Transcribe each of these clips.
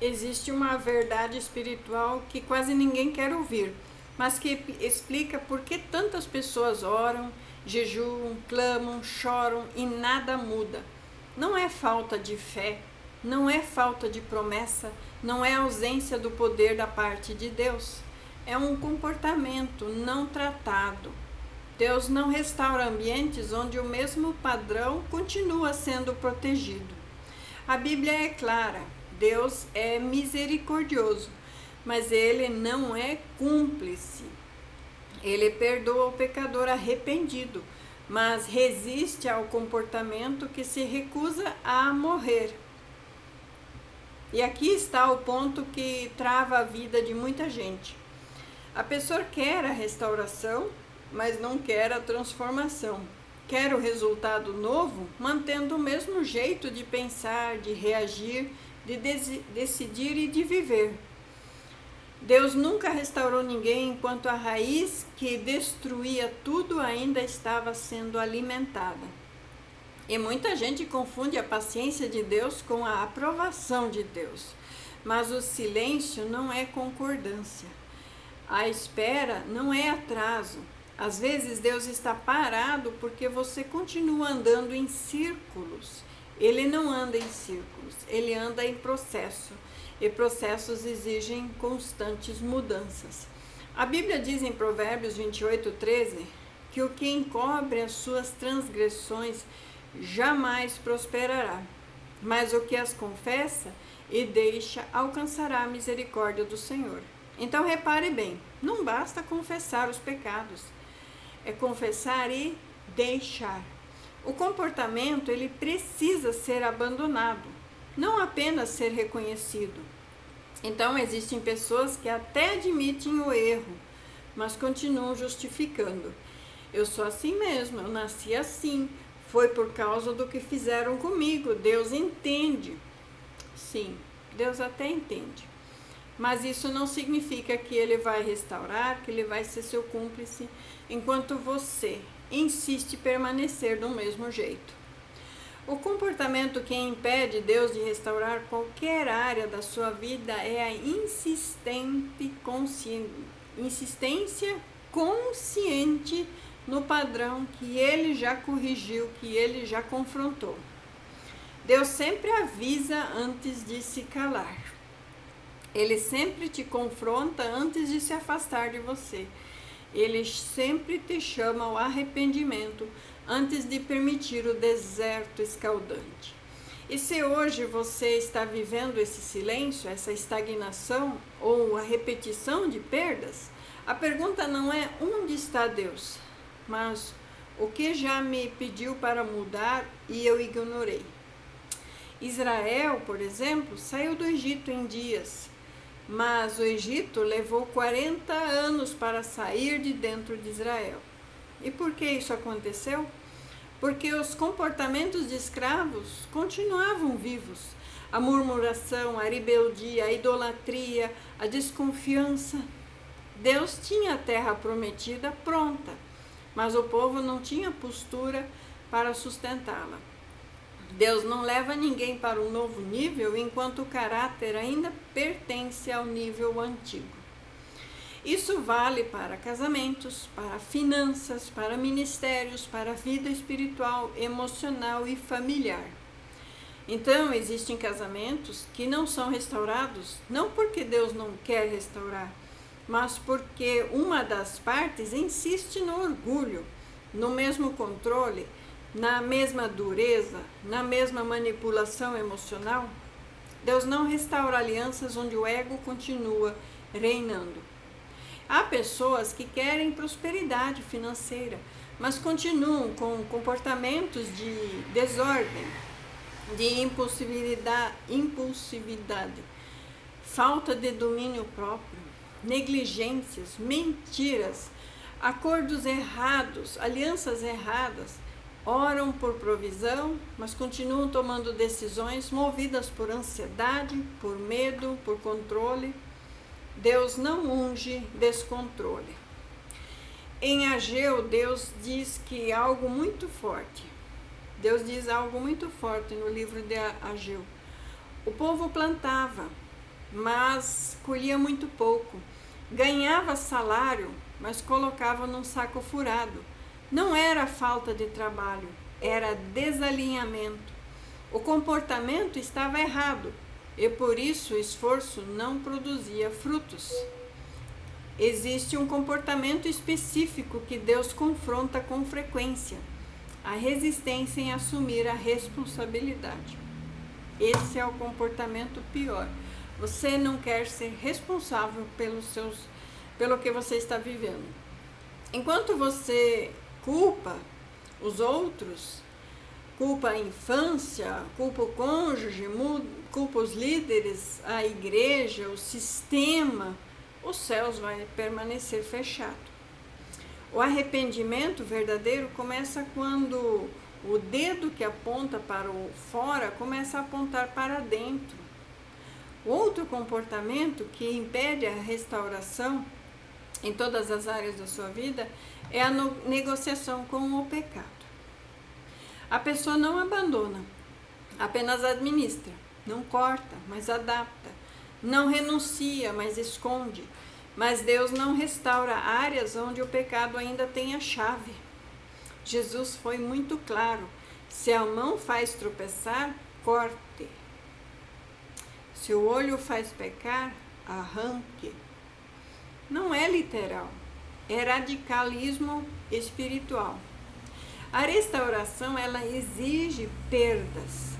existe uma verdade espiritual que quase ninguém quer ouvir, mas que explica por que tantas pessoas oram, jejuam, clamam, choram e nada muda. Não é falta de fé, não é falta de promessa, não é ausência do poder da parte de Deus. É um comportamento não tratado. Deus não restaura ambientes onde o mesmo padrão continua sendo protegido. A Bíblia é clara, Deus é misericordioso, mas Ele não é cúmplice. Ele perdoa o pecador arrependido, mas resiste ao comportamento que se recusa a morrer. E aqui está o ponto que trava a vida de muita gente. A pessoa quer a restauração, mas não quer a transformação. Quer o resultado novo, mantendo o mesmo jeito de pensar, de reagir, de decidir e de viver. Deus nunca restaurou ninguém enquanto a raiz que destruía tudo ainda estava sendo alimentada. E muita gente confunde a paciência de Deus com a aprovação de Deus. Mas o silêncio não é concordância. A espera não é atraso. Às vezes Deus está parado porque você continua andando em círculos. Ele não anda em círculos, ele anda em processo. E processos exigem constantes mudanças. A Bíblia diz em Provérbios 28:13 que o que encobre as suas transgressões jamais prosperará, mas o que as confessa e deixa alcançará a misericórdia do Senhor. Então repare bem, não basta confessar os pecados, é confessar e deixar. O comportamento ele precisa ser abandonado, não apenas ser reconhecido. Então existem pessoas que até admitem o erro, mas continuam justificando. Eu sou assim mesmo, eu nasci assim, foi por causa do que fizeram comigo, Deus entende. Sim, Deus até entende. Mas isso não significa que Ele vai restaurar, que Ele vai ser seu cúmplice, enquanto você insiste em permanecer do mesmo jeito. O comportamento que impede Deus de restaurar qualquer área da sua vida é a insistência consciente no padrão que Ele já corrigiu, que Ele já confrontou. Deus sempre avisa antes de se calar. Ele sempre te confronta antes de se afastar de você. Ele sempre te chama ao arrependimento antes de permitir o deserto escaldante. E se hoje você está vivendo esse silêncio, essa estagnação ou a repetição de perdas, a pergunta não é onde está Deus, mas o que já me pediu para mudar e eu ignorei. Israel, por exemplo, saiu do Egito em dias, mas o Egito levou 40 anos para sair de dentro de Israel. E por que isso aconteceu? Porque os comportamentos de escravos continuavam vivos. A murmuração, a rebeldia, a idolatria, a desconfiança. Deus tinha a terra prometida pronta, mas o povo não tinha postura para sustentá-la. Deus não leva ninguém para um novo nível enquanto o caráter ainda pertence ao nível antigo. Isso vale para casamentos, para finanças, para ministérios, para a vida espiritual, emocional e familiar. Então, existem casamentos que não são restaurados, não porque Deus não quer restaurar, mas porque uma das partes insiste no orgulho, no mesmo controle, na mesma dureza, na mesma manipulação emocional. Deus não restaura alianças onde o ego continua reinando. Há pessoas que querem prosperidade financeira, mas continuam com comportamentos de desordem, de impulsividade, falta de domínio próprio, negligências, mentiras, acordos errados, alianças erradas. Oram por provisão, mas continuam tomando decisões movidas por ansiedade, por medo, por controle. Deus não unge descontrole. Em Ageu, Deus diz que algo muito forte. Deus diz algo muito forte no livro de Ageu. O povo plantava, mas colhia muito pouco. Ganhava salário, mas colocava num saco furado. Não era falta de trabalho, era desalinhamento. O comportamento estava errado e por isso o esforço não produzia frutos. Existe um comportamento específico que Deus confronta com frequência: a resistência em assumir a responsabilidade. Esse é o comportamento pior. Você não quer ser responsável pelo que você está vivendo. Enquanto você culpa os outros, culpa a infância, culpa o cônjuge, culpa os líderes, a igreja, o sistema, os céus vão permanecer fechados. O arrependimento verdadeiro começa quando o dedo que aponta para o fora começa a apontar para dentro. Outro comportamento que impede a restauração em todas as áreas da sua vida é a negociação com o pecado. A pessoa não abandona, apenas administra, não corta, mas adapta, não renuncia, mas esconde. Mas Deus não restaura áreas onde o pecado ainda tem a chave. Jesus foi muito claro: se a mão faz tropeçar, corte. Se o olho faz pecar, arranque. Não é literal, é radicalismo espiritual. A restauração, ela exige perdas.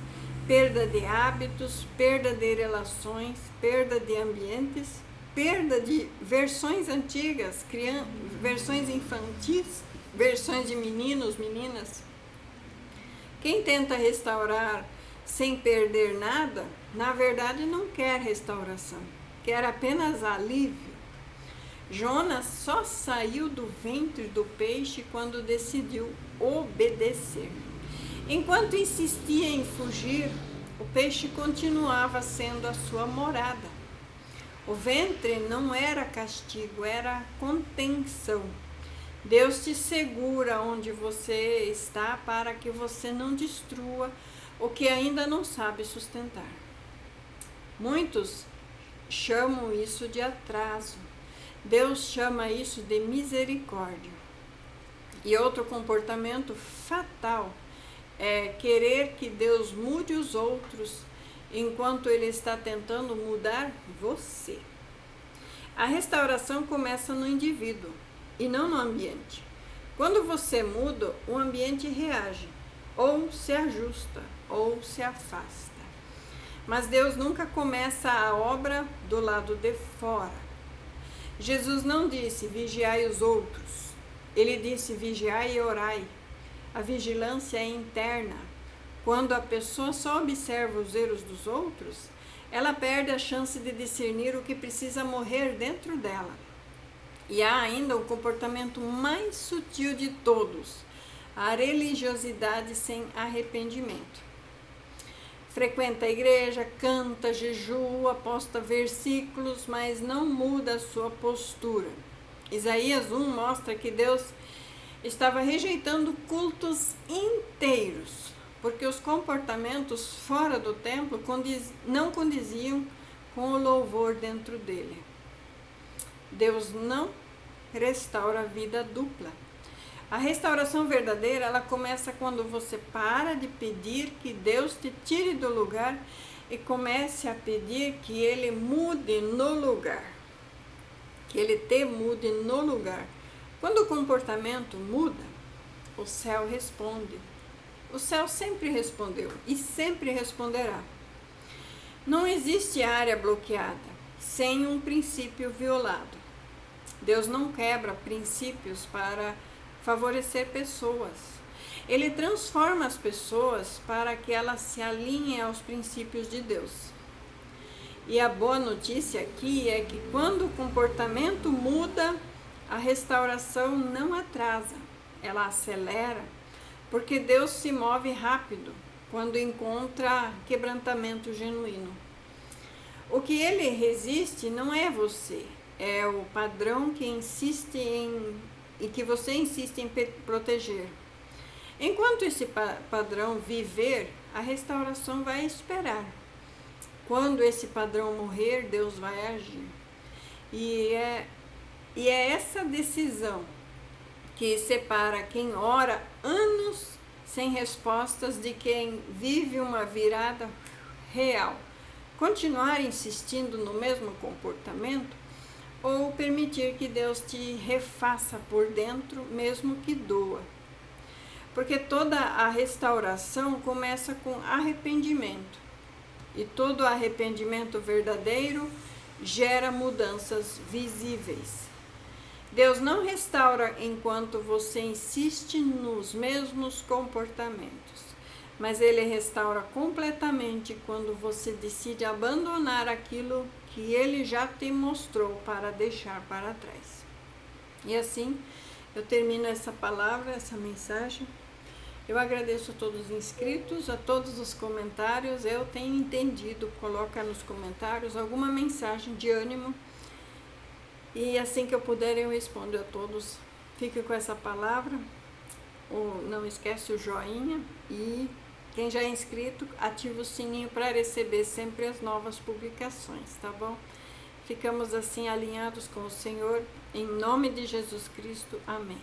Perda de hábitos, perda de relações, perda de ambientes, perda de versões antigas, versões infantis, versões de meninos, meninas. Quem tenta restaurar sem perder nada, na verdade não quer restauração, quer apenas alívio. Jonas só saiu do ventre do peixe quando decidiu obedecer. Enquanto insistia em fugir, o peixe continuava sendo a sua morada. O ventre não era castigo, era contenção. Deus te segura onde você está para que você não destrua o que ainda não sabe sustentar. Muitos chamam isso de atraso. Deus chama isso de misericórdia. E outro comportamento fatal é querer que Deus mude os outros enquanto Ele está tentando mudar você. A restauração começa no indivíduo e não no ambiente. Quando você muda, o ambiente reage, ou se ajusta, ou se afasta. Mas Deus nunca começa a obra do lado de fora. Jesus não disse: vigiai os outros. Ele disse: vigiai e orai. A vigilância é interna. Quando a pessoa só observa os erros dos outros, ela perde a chance de discernir o que precisa morrer dentro dela. E há ainda o comportamento mais sutil de todos: a religiosidade sem arrependimento. Frequenta a igreja, canta, jejua, posta versículos, mas não muda a sua postura. Isaías 1 mostra que Deus estava rejeitando cultos inteiros, porque os comportamentos fora do templo não condiziam com o louvor dentro dele. Deus não restaura a vida dupla. A restauração verdadeira, ela começa quando você para de pedir que Deus te tire do lugar e comece a pedir que Ele mude no lugar. Que Ele te mude no lugar. Quando o comportamento muda, o céu responde. O céu sempre respondeu e sempre responderá. Não existe área bloqueada sem um princípio violado. Deus não quebra princípios para favorecer pessoas. Ele transforma as pessoas para que elas se alinhem aos princípios de Deus. E a boa notícia aqui é que quando o comportamento muda, a restauração não atrasa, ela acelera, porque Deus se move rápido quando encontra quebrantamento genuíno. O que Ele resiste não é você, é o padrão que insiste e que você insiste em proteger. Enquanto esse padrão viver, a restauração vai esperar. quando esse padrão morrer, Deus vai agir. E é essa decisão que separa quem ora anos sem respostas de quem vive uma virada real. Continuar insistindo no mesmo comportamento ou permitir que Deus te refaça por dentro, mesmo que doa. Porque toda a restauração começa com arrependimento. E todo arrependimento verdadeiro gera mudanças visíveis. Deus não restaura enquanto você insiste nos mesmos comportamentos, mas Ele restaura completamente quando você decide abandonar aquilo que Ele já te mostrou para deixar para trás. E assim, eu termino essa palavra, essa mensagem. Eu agradeço a todos os inscritos, a todos os comentários. Eu tenho entendido, coloca nos comentários alguma mensagem de ânimo. E assim que eu puder, eu respondo a todos. Fique com essa palavra. Não esquece o joinha. E quem já é inscrito, ativa o sininho para receber sempre as novas publicações, tá bom? Ficamos assim alinhados com o Senhor. Em nome de Jesus Cristo. Amém.